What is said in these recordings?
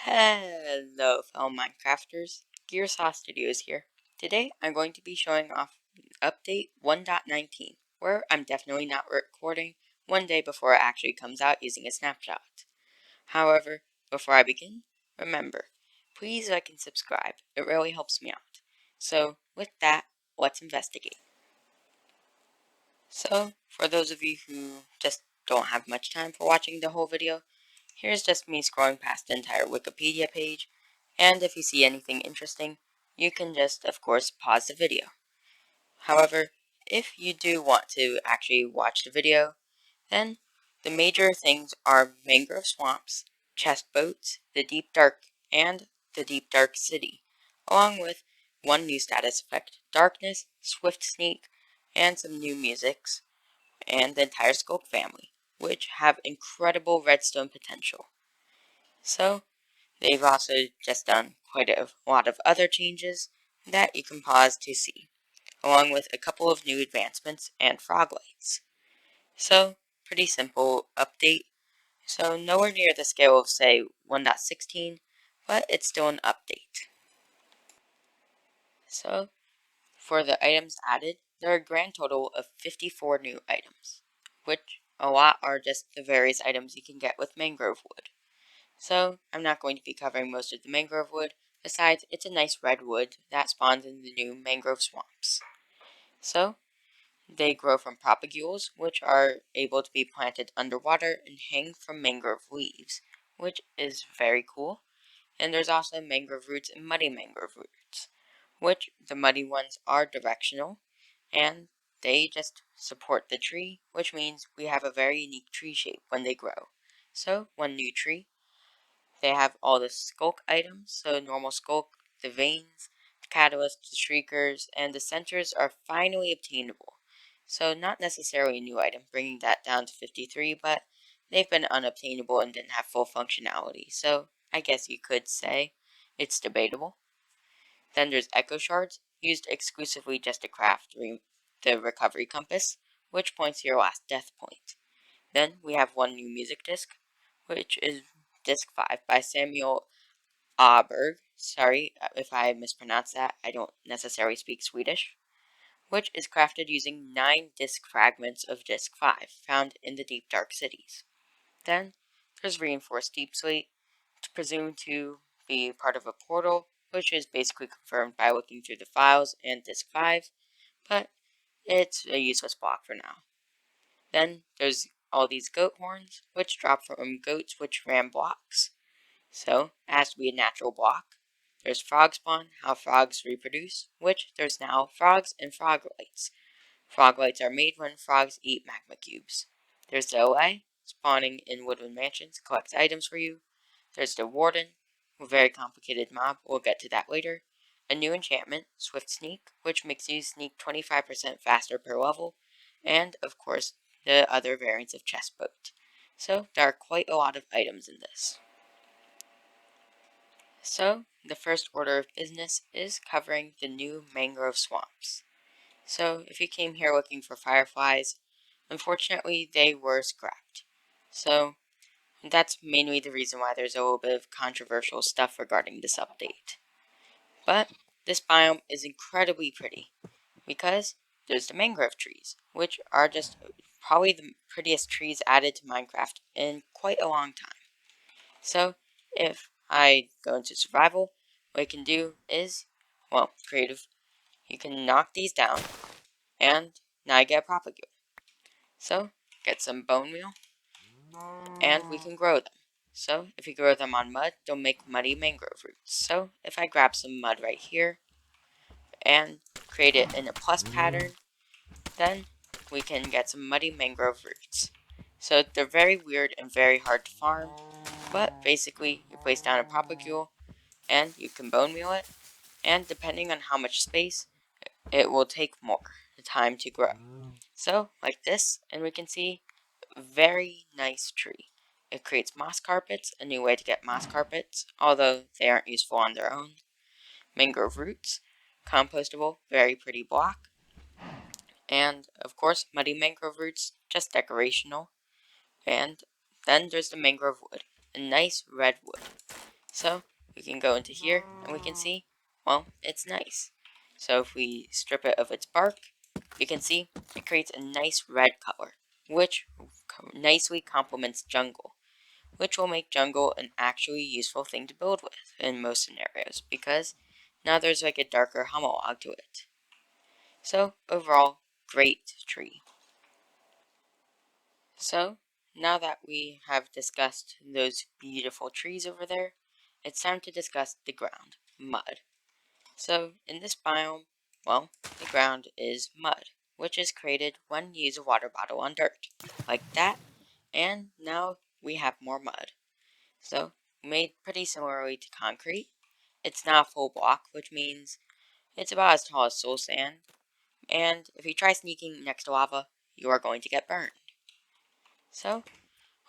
Hello, fellow Minecrafters. Gearsaw Studios here. Today, I'm going to be showing off update 1.19, where I'm definitely not recording one day before it actually comes out using a snapshot. However, before I begin, remember, please like and subscribe. It really helps me out. So, with that, let's investigate. So, for those of you who just don't have much time for watching the whole video, here's just me scrolling past the entire Wikipedia page, and if you see anything interesting, you can just, of course, pause the video. However, if you do want to actually watch the video, then the major things are Mangrove Swamps, chest boats, and the Deep Dark City, along with one new status effect, Darkness, Swift Sneak, and some new musics, and the entire Skulk family, which have incredible redstone potential. So, they've also just done quite a lot of other changes that you can pause to see, along with a couple of new advancements and frog lights. So, pretty simple update. So, nowhere near the scale of, say, 1.16, but it's still an update. So, for the items added, there are a grand total of 54 new items, which a lot are just the various items you can get with mangrove wood. So, I'm not going to be covering most of the mangrove wood, besides it's a nice red wood that spawns in the new mangrove swamps. So, they grow from propagules, which are able to be planted underwater and hang from mangrove leaves, which is very cool. And there's also mangrove roots and muddy mangrove roots, which the muddy ones are directional, and they just support the tree, which means we have a very unique tree shape when they grow. So, one new tree. They have all the Skulk items, so normal Skulk, the veins, the catalyst, the Shriekers, and the sensors are finally obtainable. So not necessarily a new item, bringing that down to 53, but they've been unobtainable and didn't have full functionality, so I guess you could say it's debatable. Then there's Echo Shards, used exclusively just to craft the recovery compass, which points to your last death point. Then we have one new music disc, which is Disc 5 by Samuel Aberg. Sorry if I mispronounce that, I don't necessarily speak Swedish. Which is crafted using 9 disc fragments of Disc 5 found in the Deep Dark Cities. Then there's Reinforced Deep Slate, presumed to be part of a portal, which is basically confirmed by looking through the files and Disc 5, but it's a useless block for now. Then there's all these goat horns, which drop from goats which ram blocks. So, it has to be a natural block. There's frog spawn, how frogs reproduce, which there's now frogs and frog lights. Frog lights are made when frogs eat magma cubes. There's the OA, spawning in woodland mansions, collects items for you. There's the Warden, a very complicated mob, we'll get to that later. A new enchantment, Swift Sneak, which makes you sneak 25% faster per level. And, of course, the other variants of chest boat. So, there are quite a lot of items in this. So, the first order of business is covering the new Mangrove Swamps. So, if you came here looking for fireflies, unfortunately they were scrapped. So, that's mainly the reason why there's a little bit of controversial stuff regarding this update. But, this biome is incredibly pretty, because there's the mangrove trees, which are just probably the prettiest trees added to Minecraft in quite a long time. So, if I go into survival, what you can do is, well, creative, you can knock these down, and now I get a propagule. So, get some bone meal, and we can grow them. So, if you grow them on mud, they'll make muddy mangrove roots. So, if I grab some mud right here, and create it in a plus pattern, then we can get some muddy mangrove roots. So, they're very weird and very hard to farm, but basically, you place down a propagule, and you can bone meal it, and depending on how much space, it will take more time to grow. So, like this, and we can see a very nice tree. It creates moss carpets, a new way to get moss carpets, although they aren't useful on their own. Mangrove roots, compostable, very pretty block. And, of course, muddy mangrove roots, just decorational. And then there's the mangrove wood, a nice red wood. So we can go into here and we can see, well, it's nice. So if we strip it of its bark, you can see it creates a nice red color, which nicely complements jungle, which will make jungle an actually useful thing to build with in most scenarios, because now there's like a darker homolog to it. So overall, great tree. So now that we have discussed those beautiful trees over there, it's time to discuss the ground, mud. So in this biome, well, the ground is mud, which is created when you use a water bottle on dirt, like that, and now we have more mud. So made pretty similarly to concrete. It's not a full block, which means it's about as tall as soul sand, and if you try sneaking next to lava, you are going to get burned. So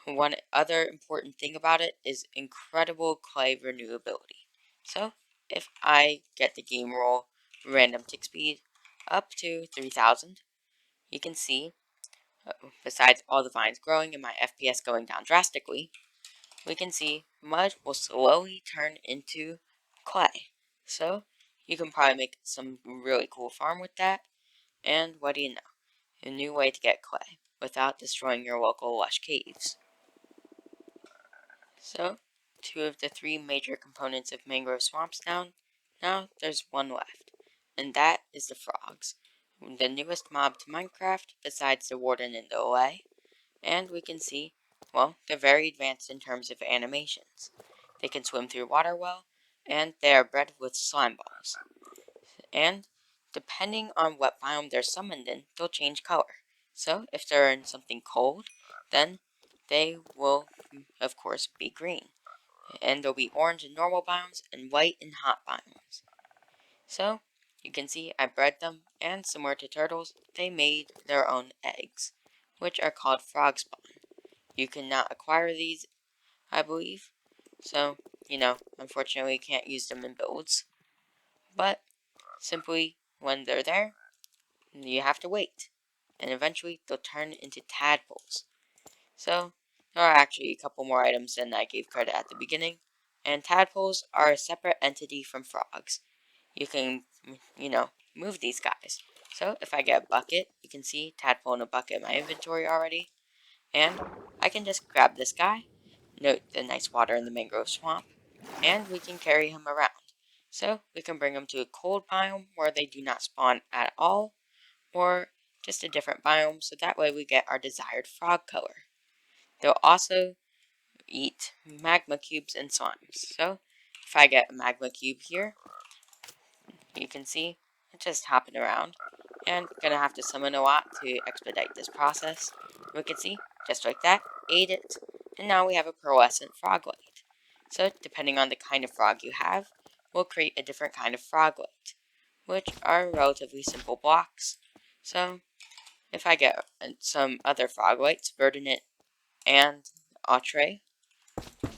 one other important thing about it is incredible clay renewability. So if I get the game roll random tick speed up to 3000, you can see, besides all the vines growing and my FPS going down drastically, we can see mud will slowly turn into clay. So you can probably make some really cool farm with that. And what do you know? A new way to get clay without destroying your local lush caves. So, two of the three major components of Mangrove Swamps down. Now there's one left, and that is the frogs. The newest mob to Minecraft, besides the Warden and the OA. And we can see, well, they're very advanced in terms of animations. They can swim through water well, and they are bred with slime balls. And depending on what biome they're summoned in, they'll change color. So if they're in something cold, then they will, of course, be green. And they'll be orange in normal biomes and white in hot biomes. So you can see I bred them, and similar to turtles, they made their own eggs, which are called frog spawn. You cannot acquire these, I believe. So, unfortunately you can't use them in builds. But simply, when they're there, you have to wait. And eventually, they'll turn into tadpoles. So, there are actually a couple more items than I gave credit at the beginning. And tadpoles are a separate entity from frogs. You can, move these guys. So, if I get a bucket, you can see tadpole in a bucket in my inventory already. And I can just grab this guy, note the nice water in the mangrove swamp, and we can carry him around. So we can bring him to a cold biome where they do not spawn at all, or just a different biome, so that way we get our desired frog color. They'll also eat magma cubes and slimes. So if I get a magma cube here, you can see it's just hopping around, and gonna have to summon a lot to expedite this process. We can see, just like that, ate it, and now we have a pearlescent froglet. So depending on the kind of frog you have, we'll create a different kind of froglet, which are relatively simple blocks. So if I get some other froglets, verdinate and autre,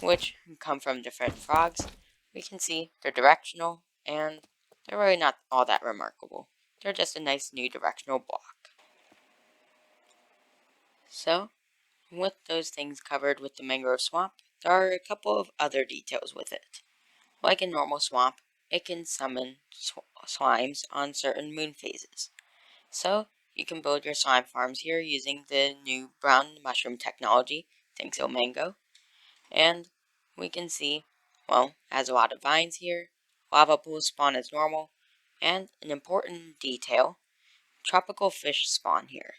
which come from different frogs, we can see they're directional, and they're really not all that remarkable. They're just a nice new directional block. So, with those things covered with the mangrove swamp, there are a couple of other details with it. Like a normal swamp, it can summon slimes on certain moon phases. So, you can build your slime farms here using the new brown mushroom technology, thanks Mango. And we can see, well, has a lot of vines here, lava pools spawn as normal, and an important detail, tropical fish spawn here.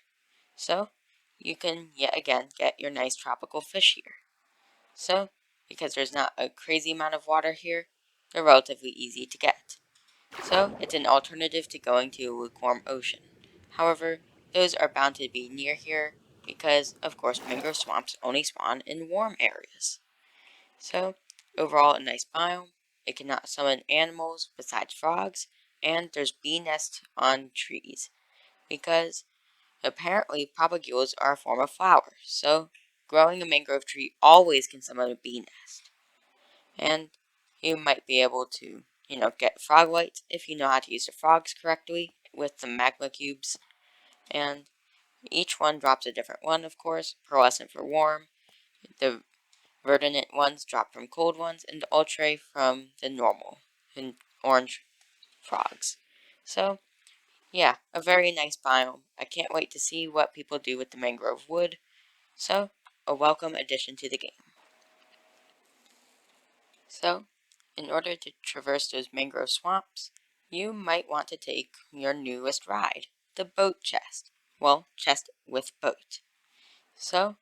So, you can yet again get your nice tropical fish here. So, because there's not a crazy amount of water here, they're relatively easy to get. So, it's an alternative to going to a lukewarm ocean. However, those are bound to be near here because, of course, mangrove swamps only spawn in warm areas. So, overall, a nice biome. It cannot summon animals besides frogs, and there's bee nests on trees because apparently propagules are a form of flower. So, growing a mangrove tree always can summon a bee nest. And you might be able to, get froglights if you know how to use the frogs correctly with the magma cubes. And each one drops a different one, of course. Pearlescent for warm, the verdant ones drop from cold ones, and ultra from the normal and orange frogs. So, yeah, a very nice biome. I can't wait to see what people do with the mangrove wood. So, a welcome addition to the game. So, in order to traverse those mangrove swamps, you might want to take your newest ride, the boat chest. Well, chest with boat. So,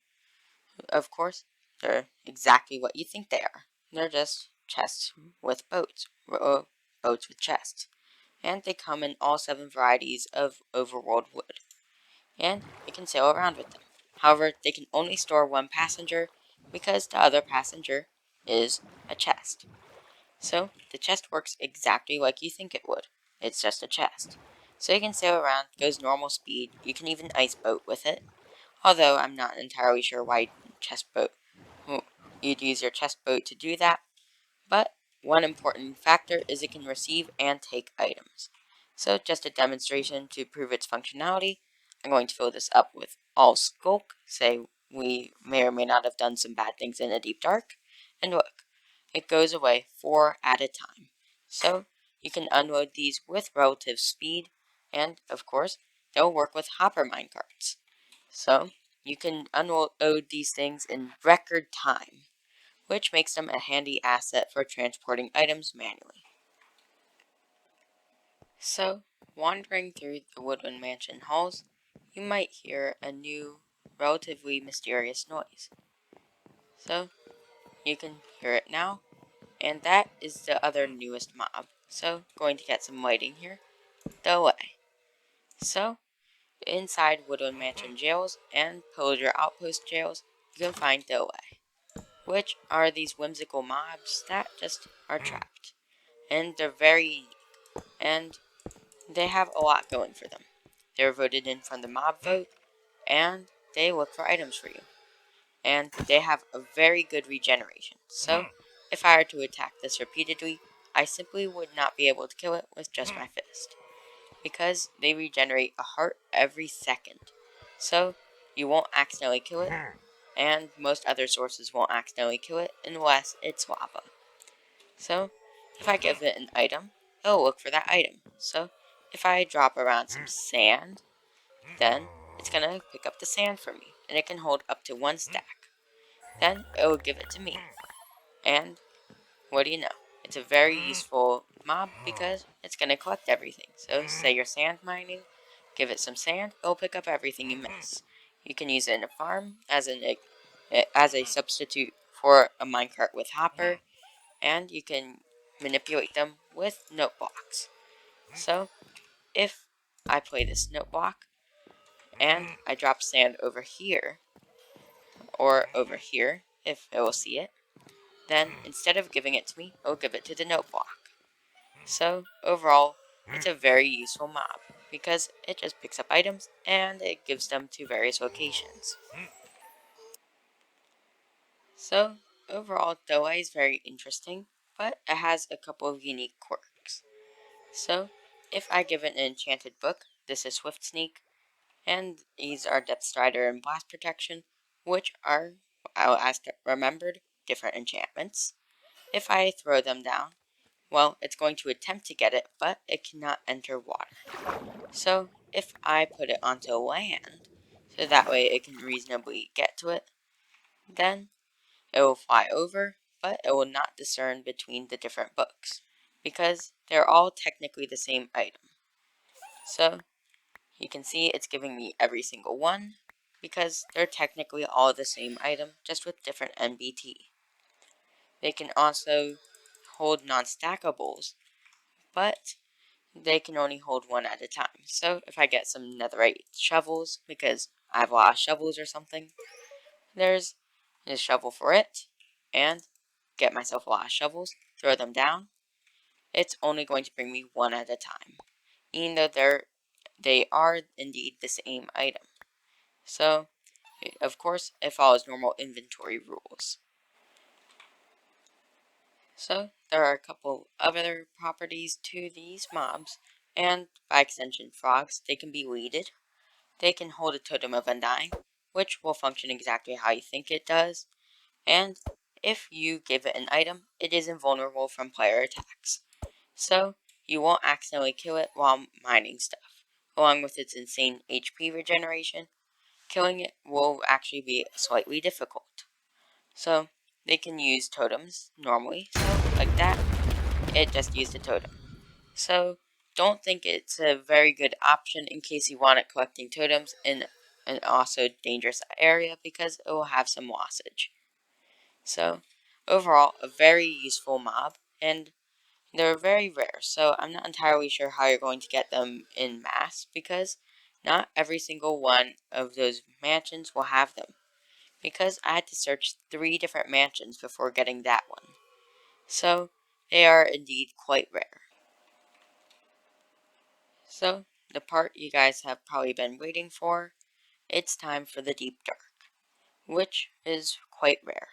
of course, they're exactly what you think they are. They're just chests with boats, boats with chests. And they come in all 7 varieties of overworld wood. And you can sail around with them. However, they can only store 1 passenger because the other passenger is a chest. So, the chest works exactly like you think it would. It's just a chest. So you can sail around, goes normal speed, you can even ice boat with it. Although I'm not entirely sure why you'd use your chest boat to do that. But one important factor is it can receive and take items. So just a demonstration to prove its functionality, I'm going to fill this up with all Skulk, say we may or may not have done some bad things in the deep dark, and look, it goes away 4 at a time. So you can unload these with relative speed, and of course, they'll work with hopper minecarts. So you can unload these things in record time, which makes them a handy asset for transporting items manually. So, wandering through the Woodland Mansion halls, you might hear a new, relatively mysterious noise. So, you can hear it now, and that is the other newest mob. So, going to get some lighting here. The way. So, inside Woodland Mansion jails and Pillager Outpost jails, you can find the way, which are these whimsical mobs that just are trapped. And they're very unique, and they have a lot going for them. They're voted in from the mob vote, and they look for items for you. And they have a very good regeneration, so if I were to attack this repeatedly, I simply would not be able to kill it with just my fist, because they regenerate a heart every second. So you won't accidentally kill it, and most other sources won't accidentally kill it unless it's lava. So, if I give it an item, it'll look for that item. So, if I drop around some sand, then it's going to pick up the sand for me, and it can hold up to 1 stack. Then it will give it to me. And what do you know? It's a very useful mob because it's going to collect everything. So, say you're sand mining, give it some sand, it'll pick up everything you miss. You can use it in a farm as a substitute for a minecart with hopper, and you can manipulate them with note blocks. So, if I play this note block and I drop sand over here, or over here, if it will see it, then instead of giving it to me, it will give it to the note block. So, overall, it's a very useful mob because it just picks up items and it gives them to various locations. So, overall, Doa is very interesting, but it has a couple of unique quirks. So, if I give it an enchanted book, this is Swift Sneak, and these are Depth Strider and Blast Protection, which are, as remembered, different enchantments. If I throw them down, well, it's going to attempt to get it, but it cannot enter water. So, if I put it onto land, so that way it can reasonably get to it, then it will fly over, but it will not discern between the different books, because they're all technically the same item. So, you can see it's giving me every single one, because they're technically all the same item, just with different NBT. They can also hold non-stackables, but they can only hold 1 at a time. So if I get some netherite shovels, because I have a lot of shovels or something, there's a shovel for it, and get myself a lot of shovels, throw them down, it's only going to bring me 1 at a time, even though they are indeed the same item. So, of course, it follows normal inventory rules. So, there are a couple other properties to these mobs, and by extension frogs, they can be weeded. They can hold a totem of undying, which will function exactly how you think it does, and If you give it an item, it is invulnerable from player attacks. So, you won't accidentally kill it while mining stuff. Along with its insane HP regeneration, killing it will actually be slightly difficult. So, they can use totems normally, so like that, it just used a totem. So, don't think it's a very good option in case you want it collecting totems in an also dangerous area because it will have some lossage. So, overall, a very useful mob, and they're very rare, so I'm not entirely sure how you're going to get them in mass because not every single one of those mansions will have them. Because I had to search 3 different mansions before getting that one. So, they are indeed quite rare. So, the part you guys have probably been waiting for, it's time for the Deep Dark, which is quite rare.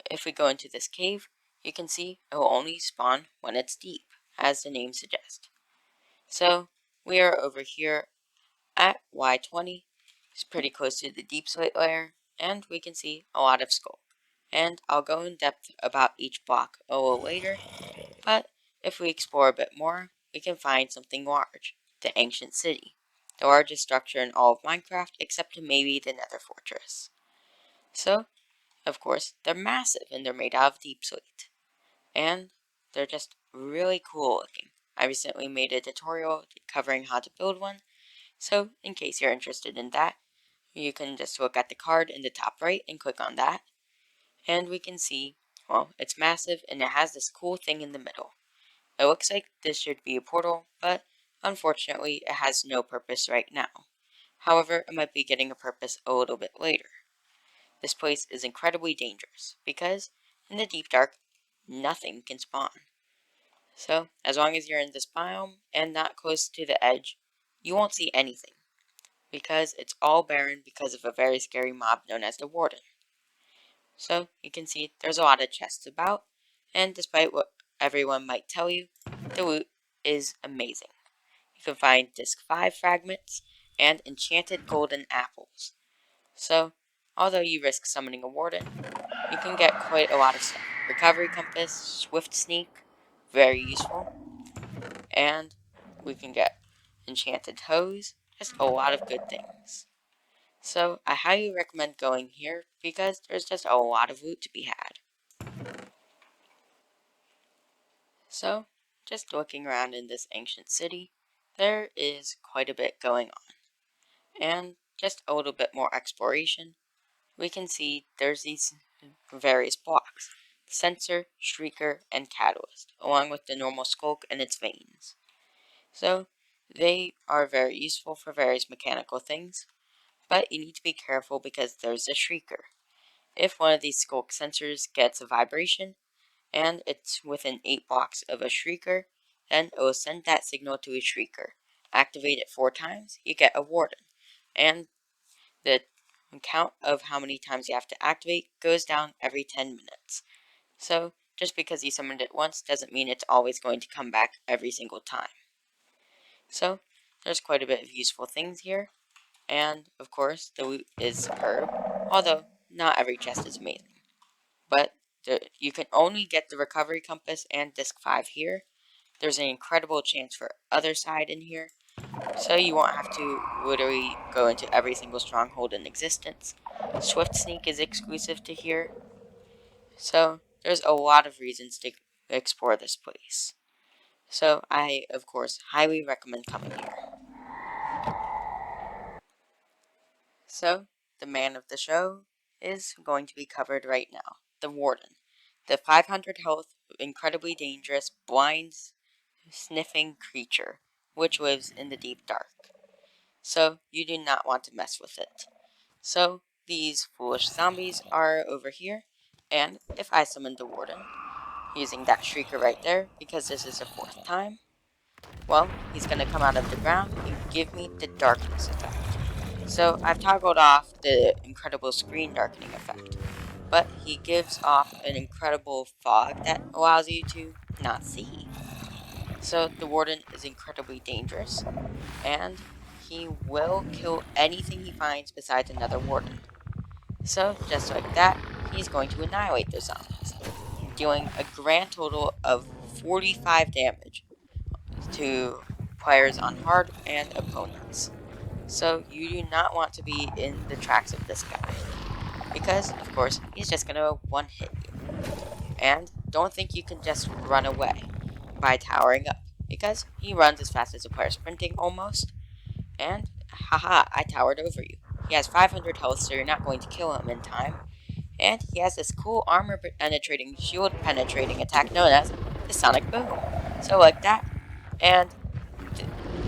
If we go into this cave, you can see it will only spawn when it's deep, as the name suggests. So, we are over here at Y20, it's pretty close to the deep slate layer, and we can see a lot of skull. And I'll go in depth about each block a little later, but if we explore a bit more, we can find something large, the Ancient City, the largest structure in all of Minecraft except maybe the Nether Fortress. So, of course, they're massive and they're made out of deep slate. And they're just really cool looking. I recently made a tutorial covering how to build one, so in case you're interested in that, you can just look at the card in the top right and click on that. And we can see, well, it's massive and it has this cool thing in the middle. It looks like this should be a portal, but unfortunately it has no purpose right now. However, it might be getting a purpose a little bit later. This place is incredibly dangerous, because in the deep dark, nothing can spawn. So, as long as you're in this biome and not close to the edge, you won't see anything, because it's all barren because of a very scary mob known as the Warden. So, you can see there's a lot of chests about, and despite what everyone might tell you, the loot is amazing. You can find Disc 5 fragments and enchanted golden apples. So, although you risk summoning a Warden, you can get quite a lot of stuff. Recovery Compass, Swift Sneak, very useful, and we can get Enchanted Hose, just a lot of good things. So, I highly recommend going here because there's just a lot of loot to be had. So, just looking around in this ancient city, there is quite a bit going on. And just a little bit more exploration, we can see there's these various blocks: Sensor, Shrieker, and Catalyst, along with the normal Skulk and its veins. So, they are very useful for various mechanical things, but you need to be careful because there's a Shrieker. If one of these Skulk Sensors gets a vibration, and it's within 8 blocks of a Shrieker, then it will send that signal to a Shrieker. Activate it 4 times, you get a Warden, and the count of how many times you have to activate goes down every 10 minutes. So, just because you summoned it once doesn't mean it's always going to come back every single time. So, there's quite a bit of useful things here, and of course, the loot is superb, although not every chest is amazing. But you can only get the Recovery Compass and Disc 5 here. There's an incredible chance for other side in here, so you won't have to literally go into every single stronghold in existence. Swift Sneak is exclusive to here, so there's a lot of reasons to explore this place. So I, of course, highly recommend coming here. So, the man of the show is going to be covered right now, the Warden. The 500 health, incredibly dangerous, blind, sniffing creature, which lives in the deep dark. So, you do not want to mess with it. So, these foolish zombies are over here, and if I summon the Warden, using that Shrieker right there, because this is the 4th time, well, he's going to come out of the ground and give me the darkness effect. So I've toggled off the incredible screen darkening effect, but he gives off an incredible fog that allows you to not see. So the Warden is incredibly dangerous, and he will kill anything he finds besides another Warden. So just like that, he's going to annihilate those zombies, dealing a grand total of 45 damage to players on hard and opponents. So you do not want to be in the tracks of this guy, because, of course, he's just going to one-hit you. And don't think you can just run away by towering up, because he runs as fast as a player sprinting almost, and haha, I towered over you. He has 500 health, so you're not going to kill him in time, and he has this cool armor penetrating, shield penetrating attack known as the Sonic Boom. So like that, and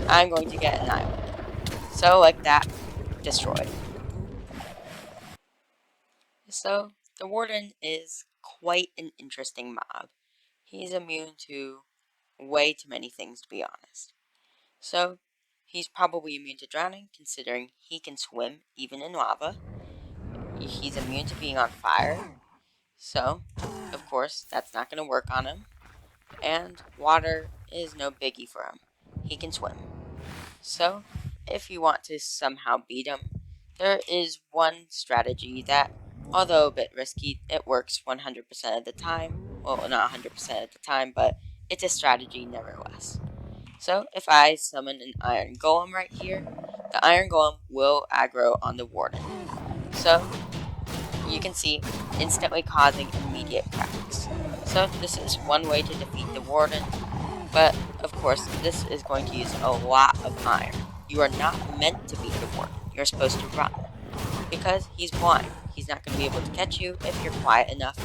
I'm going to get annihilated. So like that, destroyed. So the Warden is quite an interesting mob. He's immune to way too many things, to be honest. So he's probably immune to drowning, considering he can swim even in lava. He's immune to being on fire, so of course that's not going to work on him. And water is no biggie for him. He can swim. So if you want to somehow beat him, there is one strategy that, although a bit risky, it works 100% of the time. Well, not 100% of the time, but it's a strategy nevertheless. So if I summon an Iron Golem right here, the Iron Golem will aggro on the Warden. So you can see instantly causing immediate cracks. So this is one way to defeat the Warden, but of course this is going to use a lot of iron. You are not meant to beat the Warden. You're supposed to run, because he's blind. He's not going to be able to catch you if you're quiet enough,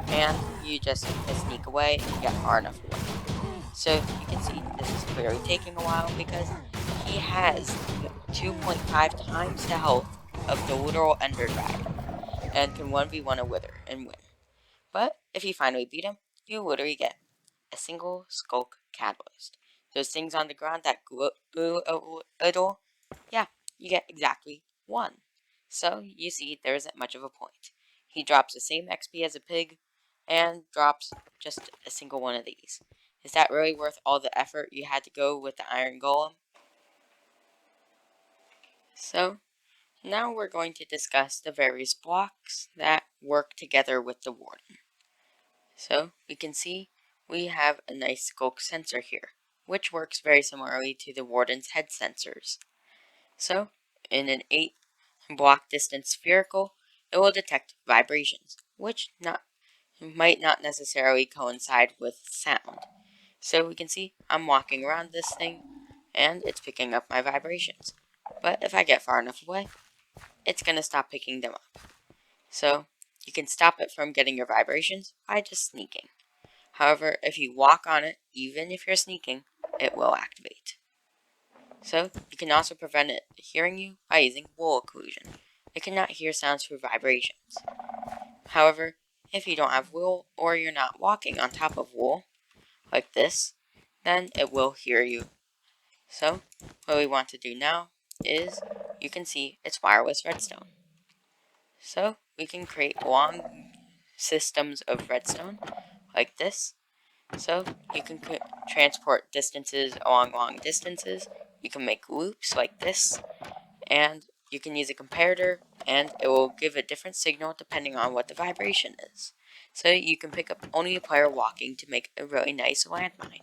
and you just sneak away and get far enough away. So you can see this is clearly taking a while because he has 2.5 times the health of the literal Ender Dragon and can 1v1 a Wither and win. But if you finally beat him, you literally get a single Skulk Catalyst. Those things on the ground that glue a little, yeah, you get exactly one. So you see there isn't much of a point. He drops the same XP as a pig and drops just a single one of these. Is that really worth all the effort you had to go with the Iron Golem? So now we're going to discuss the various blocks that work together with the Warden. So we can see we have a nice Skulk Sensor here, which works very similarly to the Warden's head sensors. So in an 8 block distance spherical, it will detect vibrations, which might not necessarily coincide with sound. So we can see I'm walking around this thing, and it's picking up my vibrations. But if I get far enough away, it's going to stop picking them up. So you can stop it from getting your vibrations by just sneaking. However, if you walk on it, even if you're sneaking, it will activate. So you can also prevent it hearing you by using wool occlusion. It cannot hear sounds through vibrations. However, if you don't have wool or you're not walking on top of wool, like this, then it will hear you. So what we want to do now is, you can see it's wireless redstone. So we can create long systems of redstone like this. So you can transport distances along long distances. You can make loops like this, and you can use a comparator, and it will give a different signal depending on what the vibration is. So you can pick up only a player walking to make a really nice landmine.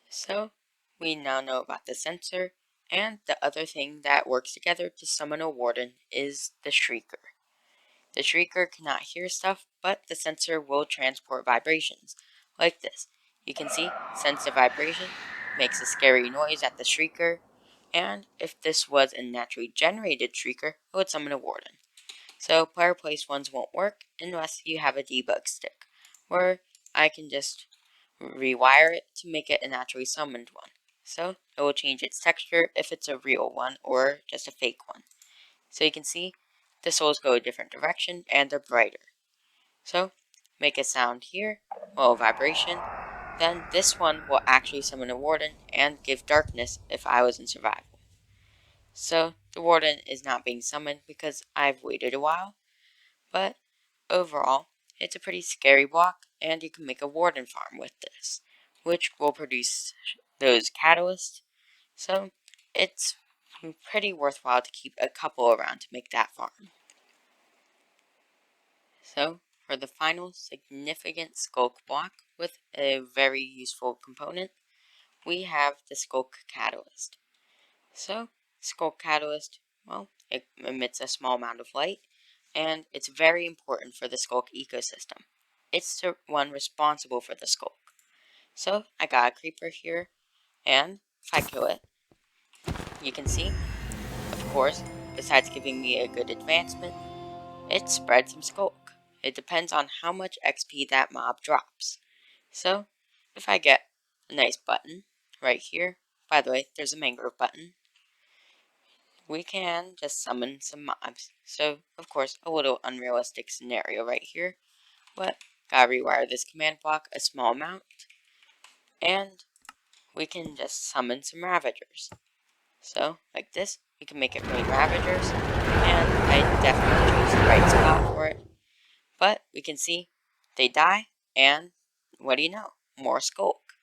So we now know about the sensor, and the other thing that works together to summon a Warden is the Shrieker. The Shrieker cannot hear stuff, but the sensor will transport vibrations, like this. You can see, sense the vibration, makes a scary noise at the Shrieker, and if this was a naturally generated Shrieker, it would summon a Warden. So player placed ones won't work unless you have a debug stick, where I can just rewire it to make it a naturally summoned one. So it will change its texture if it's a real one or just a fake one. So you can see the souls go a different direction and they're brighter. So make a sound here, well, vibration. Then this one will actually summon a Warden and give darkness if I was in survival. So the Warden is not being summoned because I've waited a while, but overall it's a pretty scary block, and you can make a Warden farm with this, which will produce those catalysts. So it's pretty worthwhile to keep a couple around to make that farm. So, for the final significant Skulk block with a very useful component, we have the Skulk Catalyst. So, Skulk Catalyst, well, it emits a small amount of light, and it's very important for the Skulk ecosystem. It's the one responsible for the Skulk. So, I got a creeper here, and if I kill it, you can see, of course, besides giving me a good advancement, it spreads some Skulk. It depends on how much XP that mob drops. So, if I get a nice button right here, by the way, there's a mangrove button, we can just summon some mobs. So, of course, a little unrealistic scenario right here, but gotta rewire this command block a small amount, and we can just summon some Ravagers. So, like this, we can make it rain Ravagers, and I definitely chose the right spot for it. But we can see they die, and what do you know? More Skulk.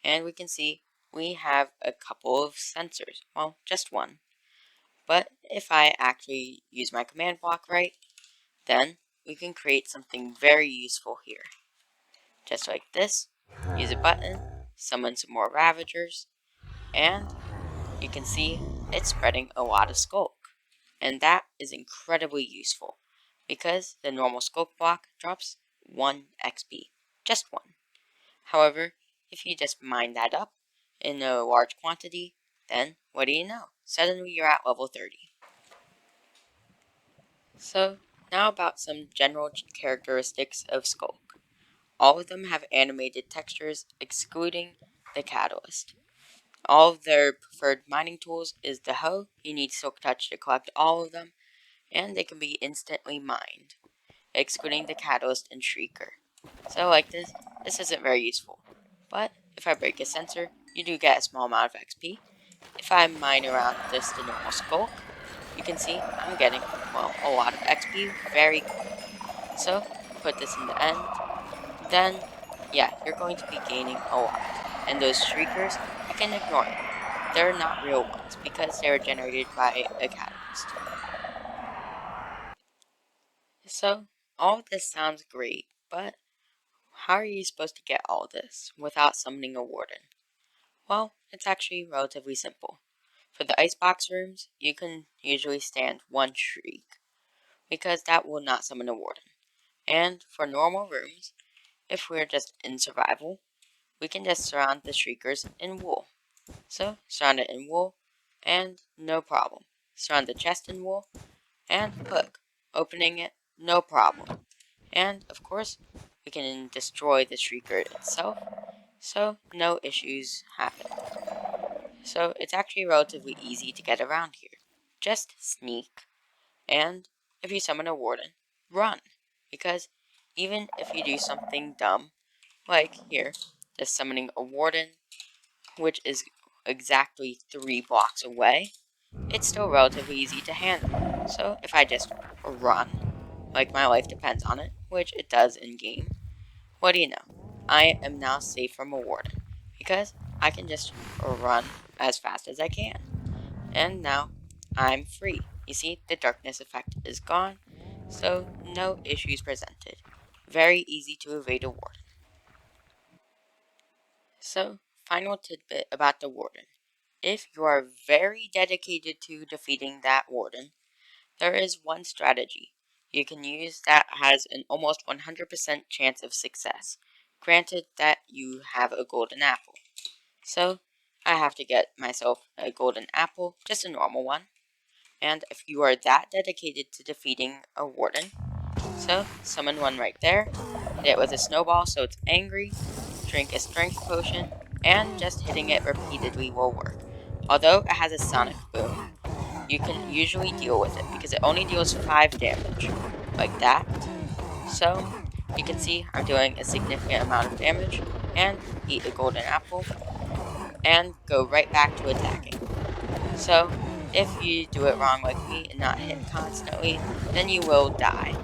And we can see we have a couple of sensors. Well, just one. But if I actually use my command block right, then we can create something very useful here. Just like this, use a button, summon some more Ravagers, and you can see it's spreading a lot of Skulk. And that is incredibly useful, because the normal Skulk block drops 1 XP. Just 1. However, if you just mine that up in a large quantity, then what do you know? Suddenly you're at level 30. So, now about some general characteristics of Skulk. All of them have animated textures, excluding the Catalyst. All of their preferred mining tools is the hoe. You need Silk Touch to collect all of them, and they can be instantly mined, excluding the Catalyst and Shrieker. So like this isn't very useful. But if I break a sensor, you do get a small amount of XP. If I mine around just the normal Skulk, you can see I'm getting, well, a lot of XP very quick. So, put this in the end, then, yeah, you're going to be gaining a lot. And those Shriekers, you can ignore them. They're not real ones, because they were generated by a catalyst. So, all of this sounds great, but how are you supposed to get all this without summoning a Warden? Well, it's actually relatively simple. For the icebox rooms, you can usually stand one Shriek, because that will not summon a Warden. And for normal rooms, if we're just in survival, we can just surround the Shriekers in wool. So, surround it in wool, and no problem. Surround the chest in wool, and hook. Opening it, no problem. And, of course, we can destroy the Shrieker itself, so no issues happen. So, it's actually relatively easy to get around here. Just sneak, and if you summon a Warden, run. Because even if you do something dumb, like here, just summoning a Warden, which is exactly 3 blocks away, it's still relatively easy to handle. So if I just run, like my life depends on it, which it does in game, what do you know? I am now safe from a Warden, because I can just run as fast as I can. And now I'm free. You see, the darkness effect is gone, so no issues presented. Very easy to evade a Warden. So, final tidbit about the Warden. If you are very dedicated to defeating that Warden, there is one strategy you can use that has an almost 100% chance of success, granted that you have a golden apple. So, I have to get myself a golden apple, just a normal one. And if you are that dedicated to defeating a Warden, so summon one right there, hit it with a snowball so it's angry, drink a strength potion, and just hitting it repeatedly will work. Although it has a sonic boom, you can usually deal with it because it only deals 5 damage, like that. So, you can see I'm doing a significant amount of damage, and eat a golden apple, and go right back to attacking. So, if you do it wrong like me and not hit constantly, then you will die.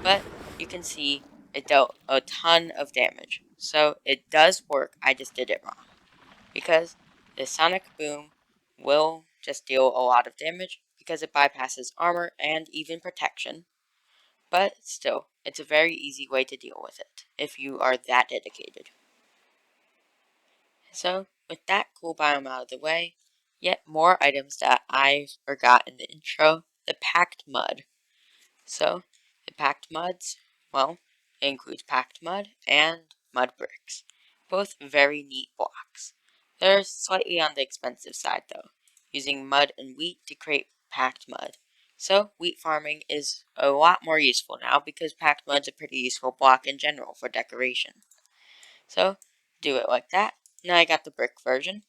But you can see it dealt a ton of damage. So, it does work, I just did it wrong. Because the sonic boom will just deal a lot of damage because it bypasses armor and even protection. But still, it's a very easy way to deal with it if you are that dedicated. So, with that cool biome out of the way, yet more items that I forgot in the intro, the packed mud. So, the packed muds, well, it includes packed mud and mud bricks. Both very neat blocks. They're slightly on the expensive side though, using mud and wheat to create packed mud. So, wheat farming is a lot more useful now because packed mud's a pretty useful block in general for decoration. So, do it like that. Now I got the brick version,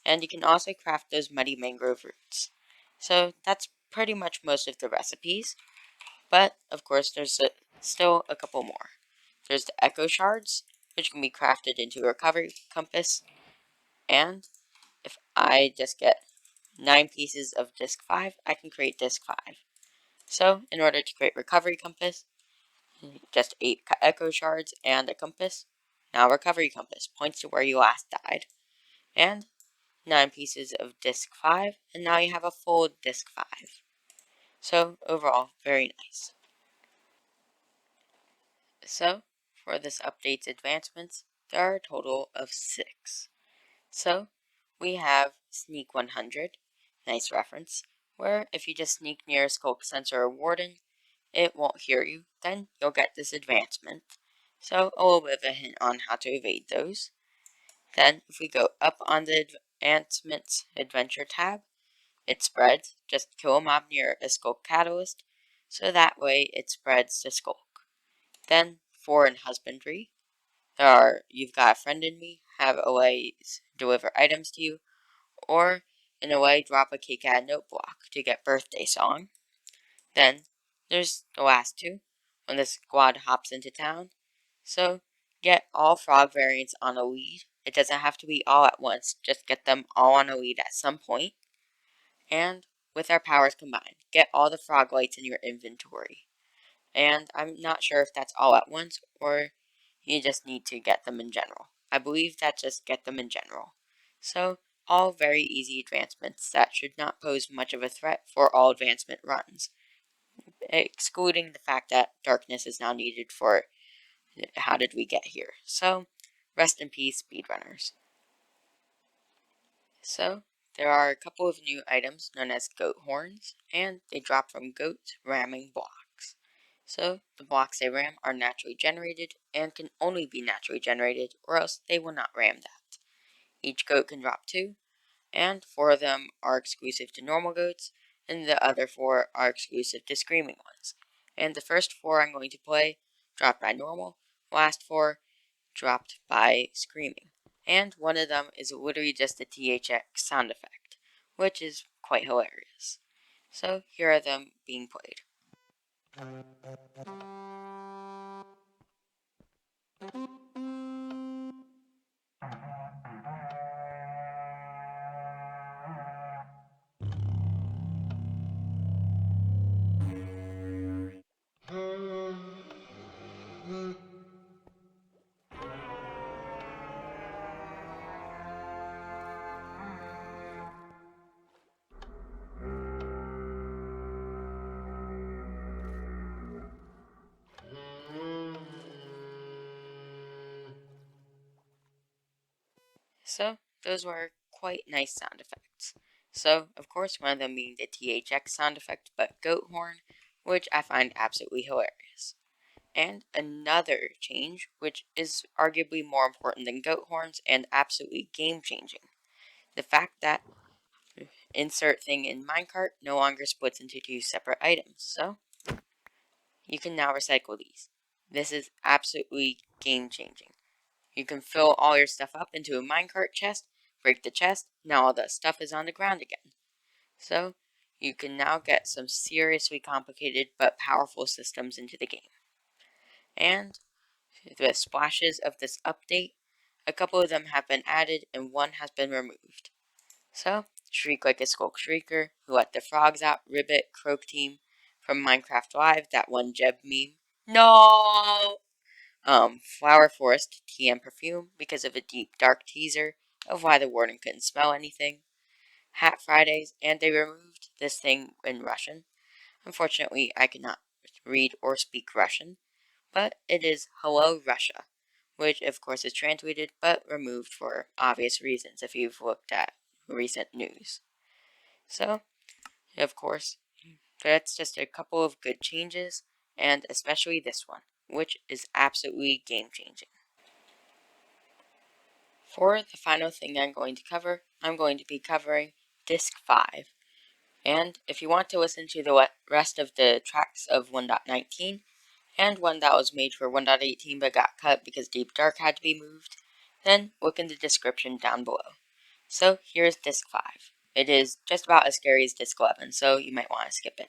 and you can also craft those muddy mangrove roots. So, that's pretty much most of the recipes. But, of course, there's still a couple more. There's the echo shards, which can be crafted into a recovery compass. And if I just get 9 pieces of disc 5, I can create disc 5. So, in order to create recovery compass, just 8 echo shards and a compass. Now recovery compass points to where you last died. And 9 pieces of disc 5, and now you have a full disc 5. So, overall, very nice. So, for this update's advancements, there are a total of 6. So, we have Sneak 100, nice reference, where if you just sneak near a Skulk Sensor or Warden, it won't hear you, then you'll get this advancement. So, a little bit of a hint on how to evade those. Then, if we go up on the Advancements Adventure tab, it spreads, just kill a mob near a Skulk Catalyst, so that way it spreads to Skulk. Then, for in Husbandry, You've Got a Friend in Me, have OAs deliver items to you, or in a way drop a KCAD note block to get Birthday Song. Then, there's the last 2, when the squad hops into town. So, get all frog variants on a lead. It doesn't have to be all at once, just get them all on a lead at some point. And, with our powers combined, get all the frog lights in your inventory. And I'm not sure if that's all at once, or you just need to get them in general. I believe that's just get them in general. So, all very easy advancements that should not pose much of a threat for all advancement runs, excluding the fact that darkness is now needed for how did we get here. So, rest in peace, speedrunners. So, there are a couple of new items known as goat horns, and they drop from goats ramming blocks. So, the blocks they ram are naturally generated and can only be naturally generated, or else they will not ram that. Each goat can drop 2, and 4 of them are exclusive to normal goats, and the other 4 are exclusive to screaming ones. And the first 4 I'm going to play dropped by normal, last 4 dropped by screaming. And one of them is literally just a THX sound effect, which is quite hilarious. So here are them being played. So those were quite nice sound effects. So, of course, one of them being the THX sound effect, but goat horn, which I find absolutely hilarious. And another change, which is arguably more important than goat horns and absolutely game changing. The fact that insert thing in minecart no longer splits into 2 separate items. So, you can now recycle these. This is absolutely game changing. You can fill all your stuff up into a minecart chest, break the chest, now all the stuff is on the ground again. So, you can now get some seriously complicated but powerful systems into the game. And the splashes of this update, a couple of them have been added and one has been removed. So, Shriek like a Skulk Shrieker, who let the frogs out, Ribbit, Croak Team, from Minecraft Live, that one Jeb meme. No! Flower Forest, TM Perfume, because of a deep, dark teaser of why the Warden couldn't smell anything. Hat Fridays, and they removed this thing in Russian. Unfortunately, I could not read or speak Russian, but it is Hello Russia, which of course is translated but removed for obvious reasons if you've looked at recent news. So, of course, that's just a couple of good changes, and especially this one, which is absolutely game-changing. For the final thing I'm going to cover, I'm going to be covering Disc 5. And if you want to listen to the rest of the tracks of 1.19, and one that was made for 1.18 but got cut because Deep Dark had to be moved, then look in the description down below. So here's Disc 5. It is just about as scary as Disc 11, so you might want to skip it.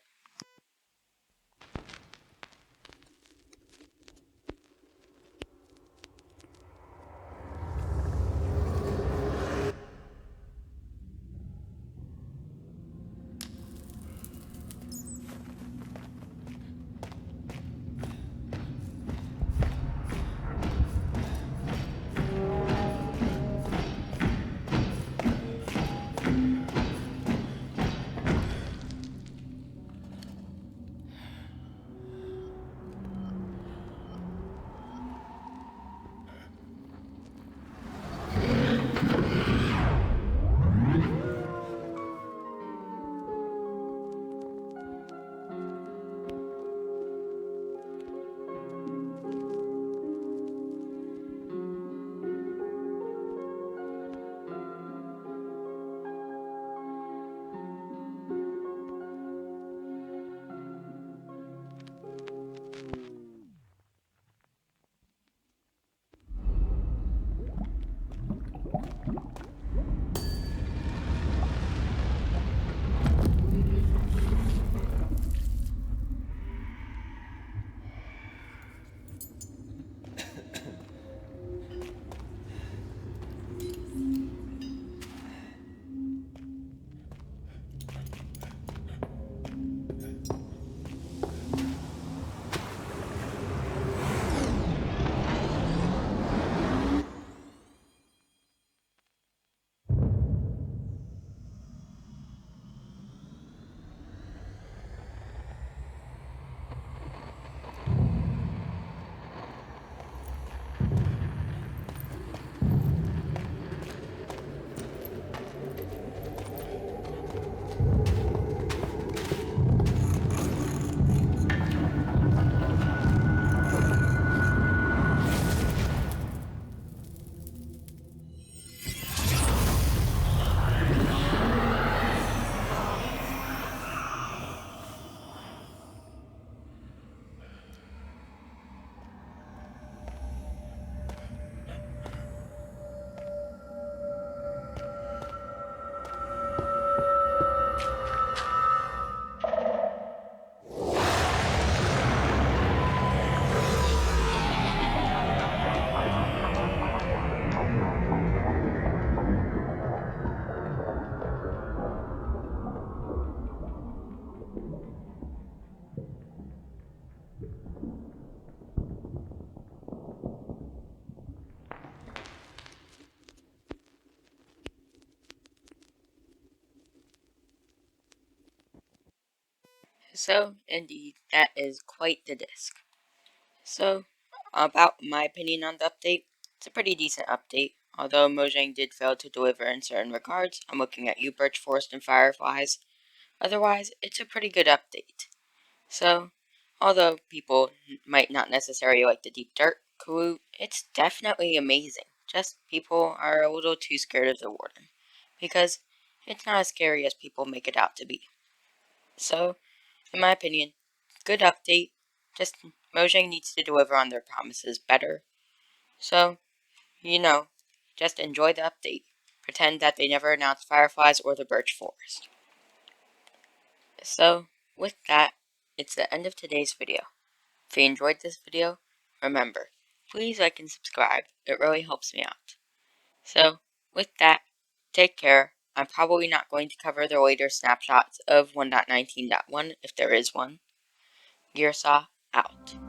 So, indeed, that is quite the disc. So, about my opinion on the update, it's a pretty decent update. Although Mojang did fail to deliver in certain regards, I'm looking at you, Birch Forest and Fireflies. Otherwise, it's a pretty good update. So, although people might not necessarily like the Deep Dark clue, it's definitely amazing. Just people are a little too scared of the Warden, because it's not as scary as people make it out to be. So, in my opinion, good update. Just Mojang needs to deliver on their promises better. So, just enjoy the update. Pretend that they never announced Fireflies or the Birch Forest. So, with that, it's the end of today's video. If you enjoyed this video, remember, please like and subscribe. It really helps me out. So, with that, take care. I'm probably not going to cover the later snapshots of 1.19.1 if there is one. Gearsaw out.